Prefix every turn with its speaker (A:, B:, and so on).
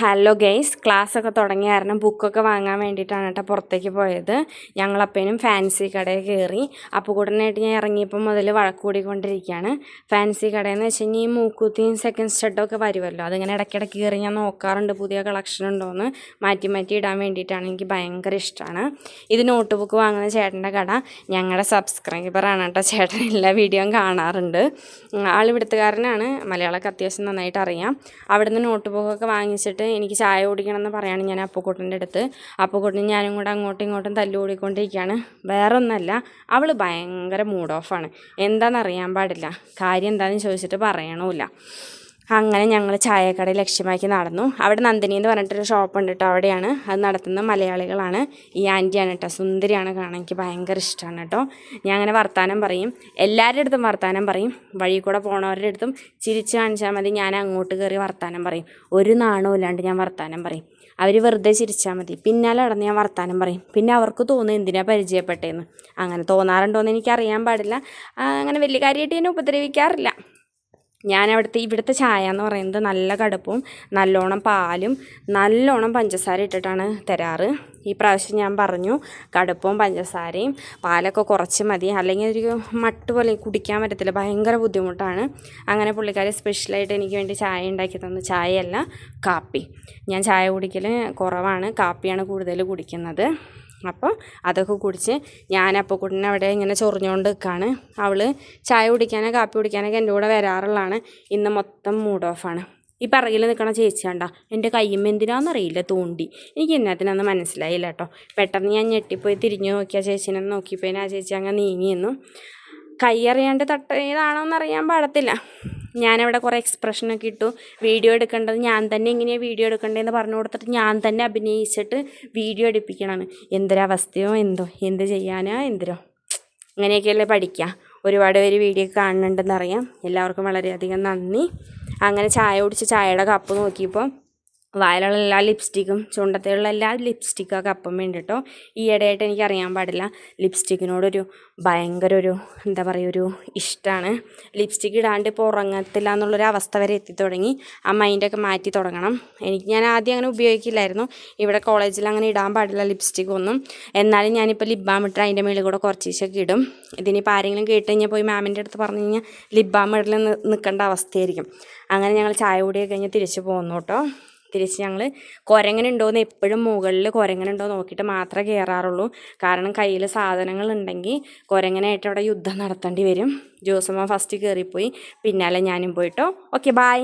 A: Hello guys, ക്ലാസ്സൊക്കെ തുടങ്ങിയ കാരണം ബുക്കൊക്കെ വാങ്ങാൻ വേണ്ടിയിട്ടാണ് കേട്ടോ പുറത്തേക്ക് പോയത്. ഞങ്ങളപ്പനും ഫാൻസി കടയിൽ കയറി. അപ്പുകുട്ടനായിട്ട് ഞാൻ ഇറങ്ങിയപ്പോൾ മുതൽ വഴക്ക് കൂടിക്കൊണ്ടിരിക്കുകയാണ്. ഫാൻസി കടയെന്ന് വെച്ച് കഴിഞ്ഞാൽ ഈ മൂക്കുത്തിയും സെക്കൻഡ് സ്റ്റഡൊക്കെ വരുമല്ലോ, അതിങ്ങനെ ഇടയ്ക്കിടയ്ക്ക് കയറി ഞാൻ നോക്കാറുണ്ട് പുതിയ കളക്ഷൻ ഉണ്ടോയെന്ന്. മാറ്റി മാറ്റി ഇടാൻ വേണ്ടിയിട്ടാണ്. എനിക്ക് ഭയങ്കര ഇഷ്ടമാണ്. ഇത് നോട്ട് ബുക്ക് വാങ്ങുന്ന ചേട്ടൻ്റെ കട. ഞങ്ങളുടെ സബ്സ്ക്രൈബറാണ് കേട്ടോ ചേട്ടൻ, എല്ലാ വീഡിയോയും കാണാറുണ്ട്. ആൾ ഇവിടുത്തുകാരനാണ്, മലയാളമൊക്കെ അത്യാവശ്യം നന്നായിട്ട് അറിയാം. അവിടുന്ന് നോട്ട് ബുക്കൊക്കെ വാങ്ങിച്ചിട്ട് എനിക്ക് ചായ കുടിക്കണമെന്ന് പറയുകയാണ് ഞാൻ അപ്പുക്കുട്ടൻ്റെ അടുത്ത്. അപ്പുക്കുട്ടനും ഞാനും കൂടെ അങ്ങോട്ടും ഇങ്ങോട്ടും തല്ലുകൂടിക്കൊണ്ടിരിക്കുകയാണ്. വേറെ ഒന്നല്ല, അവൾ ഭയങ്കര മൂഡ് ഓഫാണ്. എന്താണെന്നറിയാൻ പാടില്ല. കാര്യം എന്താണെന്ന് ചോദിച്ചിട്ട് പറയണമില്ല. അങ്ങനെ ഞങ്ങൾ ചായക്കട ലക്ഷ്യമാക്കി നടന്നു. അവിടെ നന്ദിനി എന്ന് പറഞ്ഞിട്ടൊരു ഷോപ്പുണ്ട് കേട്ടോ, അവിടെയാണ്. അത് നടത്തുന്ന മലയാളികളാണ്. ഈ ആൻറ്റിയാണ് കേട്ടോ, സുന്ദരിയാണ് കാണാൻ. എനിക്ക് ഭയങ്കര ഇഷ്ടമാണ് കേട്ടോ. ഞാൻ അങ്ങനെ വർത്താനം പറയും, എല്ലാവരുടെ അടുത്തും വർത്താനം പറയും. വഴി കൂടെ പോണവരുടെ അടുത്തും ചിരിച്ച് കാണിച്ചാൽ മതി, ഞാൻ അങ്ങോട്ട് കയറി വർത്താനം പറയും. ഒരു നാണവും ഇല്ലാണ്ട് ഞാൻ വർത്താനം പറയും. അവർ വെറുതെ ചിരിച്ചാൽ മതി, പിന്നാലെ നടന്ന് ഞാൻ വർത്താനം പറയും. പിന്നെ അവർക്ക് തോന്നും എന്തിനാ പരിചയപ്പെട്ടേന്ന്. അങ്ങനെ തോന്നാറുണ്ടോയെന്ന് എനിക്കറിയാൻ പാടില്ല. അങ്ങനെ വലിയ കാര്യമായിട്ട് എന്നെ ഉപദ്രവിക്കാറില്ല. ഇവിടുത്തെ ചായ എന്ന് പറയുന്നത് നല്ല കടുപ്പവും നല്ലോണം പാലും നല്ലോണം പഞ്ചസാര ഇട്ടിട്ടാണ് തരാറ്. ഈ പ്രാവശ്യം ഞാൻ പറഞ്ഞു കടുപ്പവും പഞ്ചസാരയും പാലൊക്കെ കുറച്ച് മതി, അല്ലെങ്കിൽ ഒരു മട്ട് പോലെ കുടിക്കാൻ പറ്റത്തില്ല, ഭയങ്കര ബുദ്ധിമുട്ടാണ്. അങ്ങനെ പുള്ളിക്കാരി സ്പെഷ്യലായിട്ട് എനിക്ക് വേണ്ടി ചായ ഉണ്ടാക്കി തന്നു. ചായയല്ല, കാപ്പി. ഞാൻ ചായ കുടിക്കൽ കുറവാണ്, കാപ്പിയാണ് കൂടുതൽ കുടിക്കുന്നത്. അപ്പോൾ അതൊക്കെ കുടിച്ച് ഞാൻ അപ്പുക്കുട്ടനെ അവിടെ ഇങ്ങനെ ചൊറിഞ്ഞുകൊണ്ട് നിൽക്കുകയാണ്. അവൾ ചായ കുടിക്കാനോ കാപ്പി കുടിക്കാനൊക്കെ എൻ്റെ കൂടെ വരാറുള്ളതാണ്. ഇന്ന് മൊത്തം മൂഡ് ഓഫാണ്. ഈ പറകിൽ നിൽക്കണ ചേച്ചി കണ്ട എൻ്റെ കയ്യും എന്തിനാണെന്നറിയില്ല തോണ്ടി. എനിക്ക് എന്നതിനൊന്നും മനസ്സിലായില്ല കേട്ടോ. പെട്ടെന്ന് ഞാൻ ഞെട്ടിപ്പോയി തിരിഞ്ഞു നോക്കി ആ ചേച്ചീനെ നോക്കിയപ്പോൾ ആ ചേച്ചി അങ്ങ് നീങ്ങിയെന്നു. കൈ അറിയാണ്ട് തട്ടേതാണോയെന്നറിയാൻ പാടത്തില്ല. ഞാനവിടെ കുറേ എക്സ്പ്രഷനൊക്കെ ഇട്ടു. വീഡിയോ എടുക്കേണ്ടത് ഞാൻ തന്നെ, എങ്ങനെയാണ് വീഡിയോ എടുക്കേണ്ടതെന്ന് പറഞ്ഞു കൊടുത്തിട്ട് ഞാൻ തന്നെ അഭിനയിച്ചിട്ട് വീഡിയോ എടുപ്പിക്കണമാണ്. എന്തൊരവസ്ഥയോ എന്തോ, എന്ത് ചെയ്യാനോ എന്തിരോ. അങ്ങനെയൊക്കെയല്ലേ പഠിക്കുക. ഒരുപാട് പേര് വീഡിയോ കാണുന്നുണ്ടെന്നറിയാം. എല്ലാവർക്കും വളരെയധികം നന്ദി. അങ്ങനെ ചായ കുടിച്ച് ചായയുടെ കപ്പ് നോക്കിയപ്പോൾ വായിലുള്ള എല്ലാ ലിപ്സ്റ്റിക്കും ചുണ്ടത്തിലുള്ള എല്ലാ ലിപ്സ്റ്റിക്കൊക്കെ അപ്പം വേണ്ടി കേട്ടോ. ഈയിടെയായിട്ട് എനിക്കറിയാൻ പാടില്ല, ലിപ്സ്റ്റിക്കിനോടൊരു ഭയങ്കര എന്താ പറയുക, ഒരു ഇഷ്ടമാണ്. ലിപ്സ്റ്റിക്ക് ഇടാണ്ട് ഇപ്പോൾ ഉറങ്ങത്തില്ല എന്നുള്ളൊരു അവസ്ഥ വരെ എത്തിത്തുടങ്ങി. ആ മൈൻഡൊക്കെ മാറ്റി തുടങ്ങണം. ഞാൻ ആദ്യം അങ്ങനെ ഉപയോഗിക്കില്ലായിരുന്നു. ഇവിടെ കോളേജിൽ അങ്ങനെ ഇടാൻ പാടില്ല ലിപ്സ്റ്റിക്കൊന്നും. എന്നാലും ഞാനിപ്പോൾ ലിപ് ബാം ഇട്ട് അതിൻ്റെ മേളിൽ കൂടെ കുറച്ചൊക്കെ ഇടും. ഇതിനിപ്പോൾ ആരെങ്കിലും കേട്ട് കഴിഞ്ഞാൽ പോയി മാമിൻ്റെ അടുത്ത് പറഞ്ഞു കഴിഞ്ഞാൽ ലിപ് ബാം ഇടൽ നിൽക്കേണ്ട അവസ്ഥയായിരിക്കും. അങ്ങനെ ഞങ്ങൾ ചായ കൂടിയൊക്കെ കഴിഞ്ഞ് തിരിച്ച് പോകുന്നു കേട്ടോ. തിരിച്ച് ഞങ്ങൾ കുരങ്ങനുണ്ടോയെന്ന് എപ്പോഴും മുകളിൽ കുരങ്ങനുണ്ടോ നോക്കിയിട്ട് മാത്രമേ കയറാറുള്ളൂ. കാരണം കയ്യിൽ സാധനങ്ങളുണ്ടെങ്കിൽ കുരങ്ങനായിട്ട് അവിടെ യുദ്ധം നടത്തേണ്ടി വരും. ജോസമ്മ ഫസ്റ്റ് കയറിപ്പോയി, പിന്നാലെ ഞാനും പോയിട്ടോ. Okay, bye.